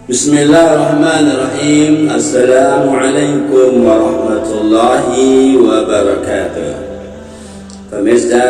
Bismillahirrahmanirrahim. Assalamualaikum warahmatullahi wabarakatuh. Pemirsa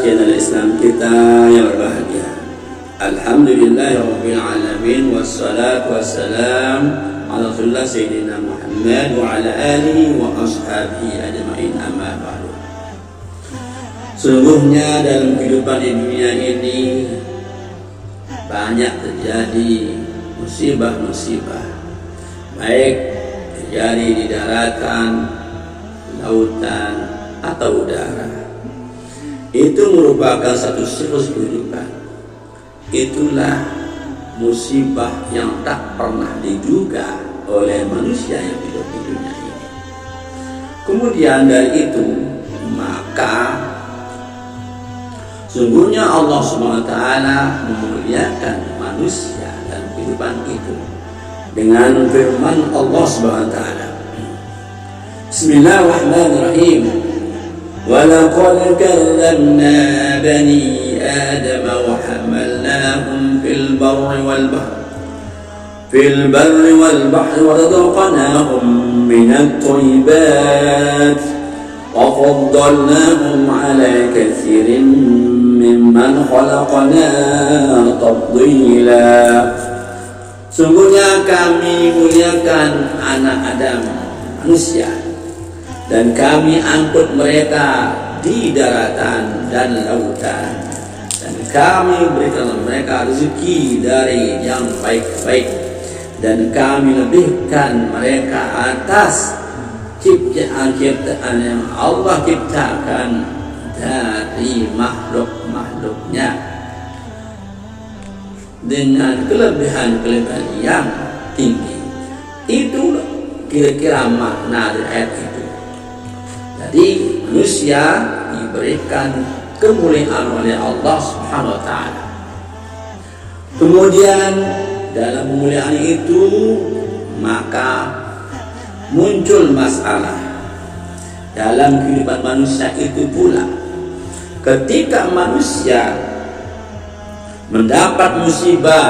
channel Islam kita yang berbahagia, alhamdulillahirabbil alamin, wassalatu wassalam ala rasulillah sayyidina Muhammad wa ala alihi wa ashabihi ajma'in, amma ba'du. Sungguhnya dalam kehidupan di dunia ini banyak terjadi musibah-musibah, baik terjadi di daratan, lautan, atau udara. Itu merupakan satu siklus kehidupan. Itulah musibah yang tak pernah diduga oleh manusia yang hidup di dunia ini. Kemudian dari itu, maka sungguhnya Allah SWT memuliakan manusia dan kehidupan itu dengan firman Allah SWT. Bismillahirrahmanirrahim. Walaqad karramna bani Adam wa hamalnahum fil barri wal bahri wa razaqnahum minat thayyibat wa faddalnahum ala katsirin mimman khalaqna tafdila. Sungguhnya kami muliakan anak Adam, manusia, dan kami angkut mereka di daratan dan lautan, dan kami berikan mereka rezeki dari yang baik-baik, dan kami lebihkan mereka atas ciptaan yang Allah ciptakan dari makhluk-makhluknya dengan kelebihan-kelebihan yang tinggi. Itu kira-kira makna dari ayat itu. Jadi manusia diberikan kemuliaan oleh Allah Subhanahu wa taala. Kemudian dalam kemuliaan itu maka muncul masalah dalam kehidupan manusia itu pula. Ketika manusia mendapat musibah,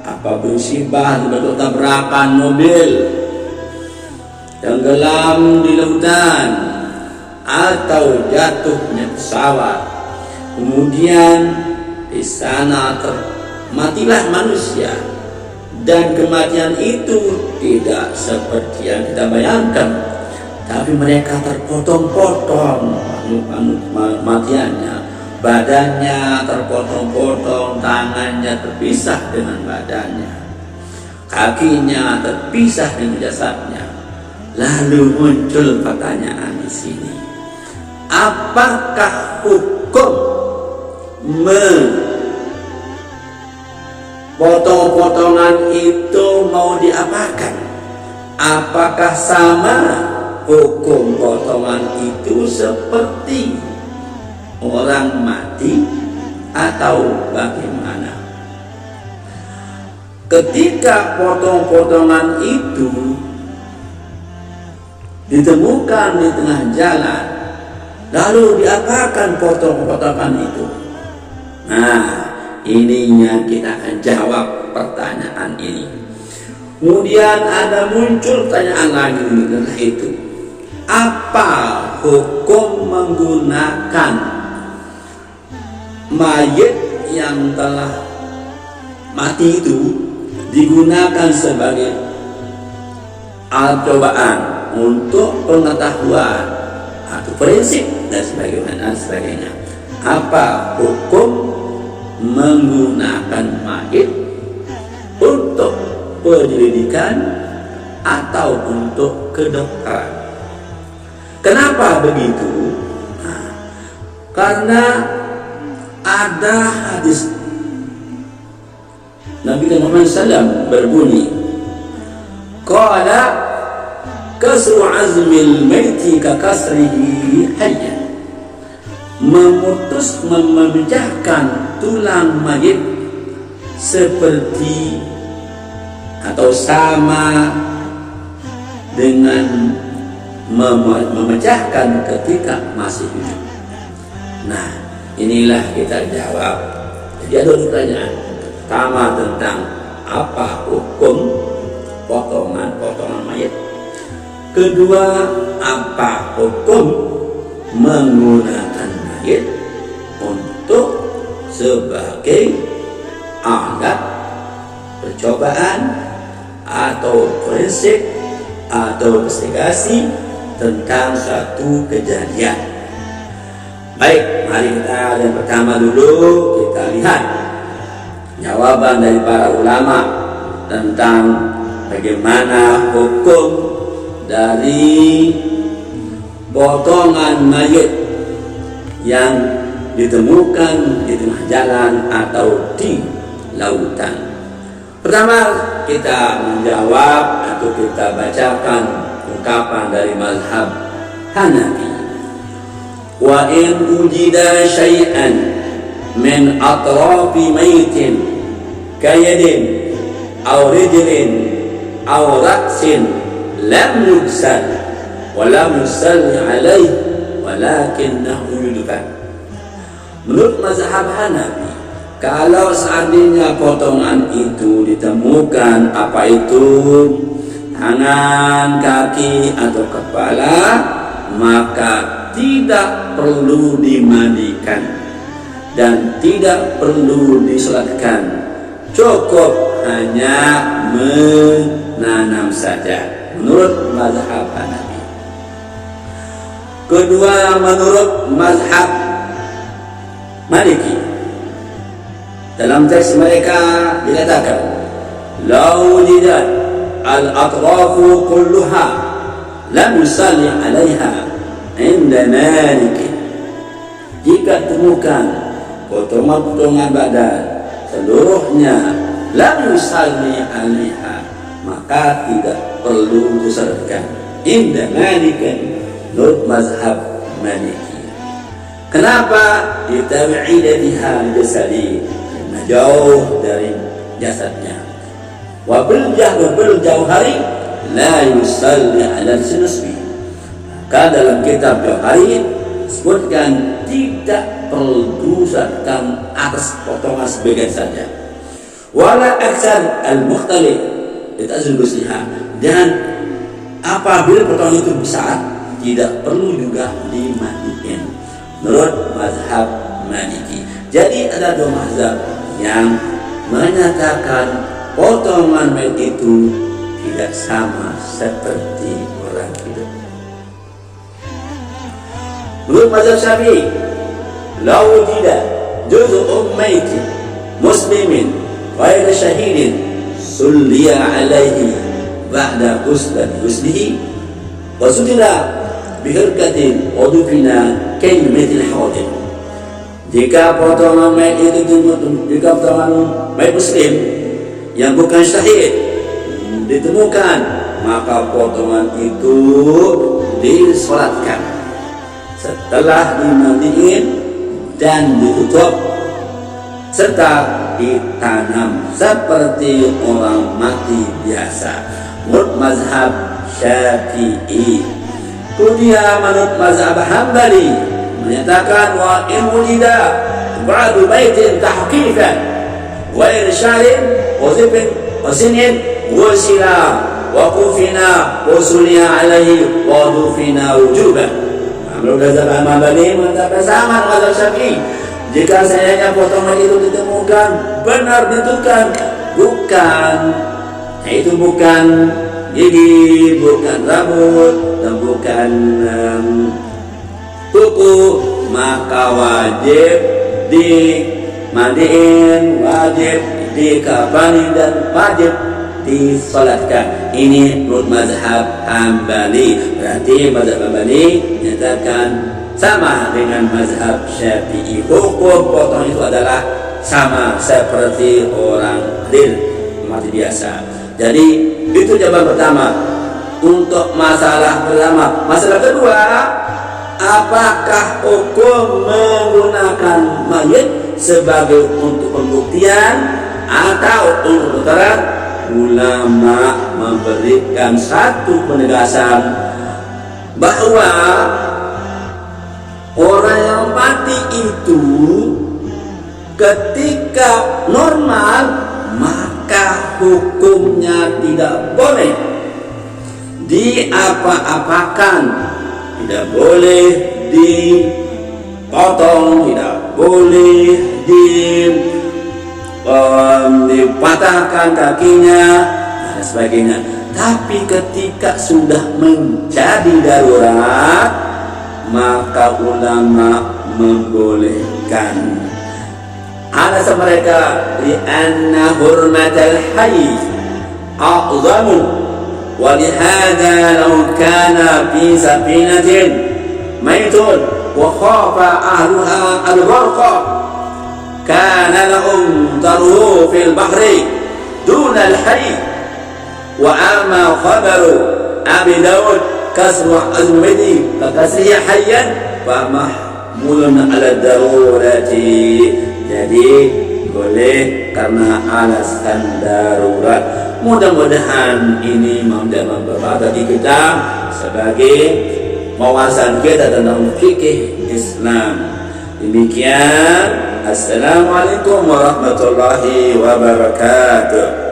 apa musibah seperti tabrakan mobil, tenggelam di lautan, atau jatuhnya pesawat, kemudian di sana matilah manusia, dan kematian itu tidak seperti yang kita bayangkan, tapi mereka terpotong-potong kematiannya. Badannya terpotong-potong, tangannya terpisah dengan badannya, kakinya terpisah dengan jasadnya. Lalu muncul pertanyaan di sini, apakah hukum potong-potongan itu mau diapakan? Apakah sama hukum potongan itu seperti orang mati atau bagaimana? Ketika potong-potongan itu ditemukan di tengah jalan, lalu diapakan potong-potongan itu? Nah, ininya kita akan jawab pertanyaan ini. Kemudian ada muncul pertanyaan lagi setelah itu, apa hukum menggunakan mayit yang telah mati itu digunakan sebagai alat cobaan untuk pengetahuan atau prinsip dan sebagainya. Apa hukum menggunakan mayit untuk penyelidikan atau untuk kedokteran? Kenapa begitu? Nah, karena ada hadis Nabi Muhammad SAW berbunyi, qala kasru azmil maiti ka kasrihi hayyan. Memecahkan tulang mayit seperti atau sama dengan memecahkan ketika masih hidup. Nah, inilah kita jawab. Jadi ada pertanyaan, Pertama, tentang apa hukum potongan-potongan mayat. Kedua, apa hukum menggunakan mayat untuk sebagai alat percobaan atau prinsip atau investigasi tentang suatu kejadian. Baik, mari kita yang pertama dulu kita lihat jawaban dari para ulama tentang bagaimana hukum dari potongan mayat yang ditemukan di tengah jalan atau di lautan. Pertama, kita menjawab atau kita bacakan ungkapan dari mazhab Hanafi. Wa in wujida syai'an min atrafi maitin kayadin aw rijlin aw ra'sin lam yuksal wa lam yusalli alaih walakinnahu yudfan. Menurut mazhab Hanafi, kalau seandainya potongan itu ditemukan, apa itu tangan, kaki, atau kepala, maka tidak perlu dimandikan dan tidak perlu disolatkan, cukup hanya menanam saja. Menurut mazhab Hanafi. Kedua, menurut mazhab Maliki, dalam teks mereka dikatakan lau wujidat al-atrafu kulluha lam yusalli alaiha inda Malik. Jika temukan potongan-potongan badan seluruhnya lam yusalli alaiha, maka tidak perlu disalatkan inda Malik, menurut mazhab Maliki. Kenapa? Ditabi'idatiha jasadi, karena jauh dari jasadnya. Wabil jauh hari la yusalli ala sinusbi. Maka dalam kitab Johari sebutkan tidak perlu salatkan atas potongan sebagian saja. Wala aksar al-mukhtalif ditazul gusliha, dan apabila potongan itu besar tidak perlu juga dimandikan, menurut mazhab Maliki. Jadi ada dua mazhab yang menyatakan potongan mayat itu tidak sama seperti orang hidup. Menurut mazhab Syafi'i, lau wujida juz'un maitin muslimin ghairu syahidin sulliya alaihi ba'da ghuslihi wa sutira bihirkatin wa dufina kalimatil hawadin. Jika potongan mayat itu jika potongan mayat muslim yang bukan syahid ditemukan, maka potongan itu disolatkan setelah dimandiin dan ditutup serta ditanam seperti orang mati biasa, menurut mazhab Syafi'i. Kemudian menurut mazhab Hambali menyatakan wa in wulida ba'du baitin tahqiqan wa irshalin wa zibin wa sinin wa sila wa kufina wa sulia alaihi wa dufina wujuban. Menurut mazhab Hambali menyatakan sama dengan mazhab Syafi'i. Jika sayangnya potongan itu ditemukan, benar ditentukan, bukan gigi, bukan rambut, dan bukan kuku, maka wajib dimandiin, wajib dikafani, dan wajib disolatkan. Ini menurut mazhab Hambali. Berarti mazhab Hambali menyatakan sama dengan mazhab Syafi'i. Hukum potong itu adalah sama seperti orang mati biasa. Jadi itu jawaban pertama untuk masalah pertama. Masalah kedua, apakah hukum menggunakan mayat sebagai untuk pembuktian atau untuk perkara? Ulama memberikan satu penegasan bahwa orang yang mati itu ketika normal hukumnya tidak boleh diapa-apakan, tidak boleh dipotong, tidak boleh dipatahkan kakinya dan sebagainya. Tapi ketika sudah menjadi darurat, maka ulama membolehkan. Alasan mereka, li'anna hurmatal hayy a'zamu wa lihada law kana fi safinatin maytun wa khafa ahluha al-gharqa kana lahum daruhu fil bahri duna al-hayy. Wa amma khabaru Abi Daud kasrah azmidi kakasriya hayyan fa mahmulun ala darurati. Jadi boleh karena alasan darurat. Mudah-mudahan ini bermanfaat bagi kita sebagai wawasan kita tentang fikih Islam. Demikian, assalamualaikum warahmatullahi wabarakatuh.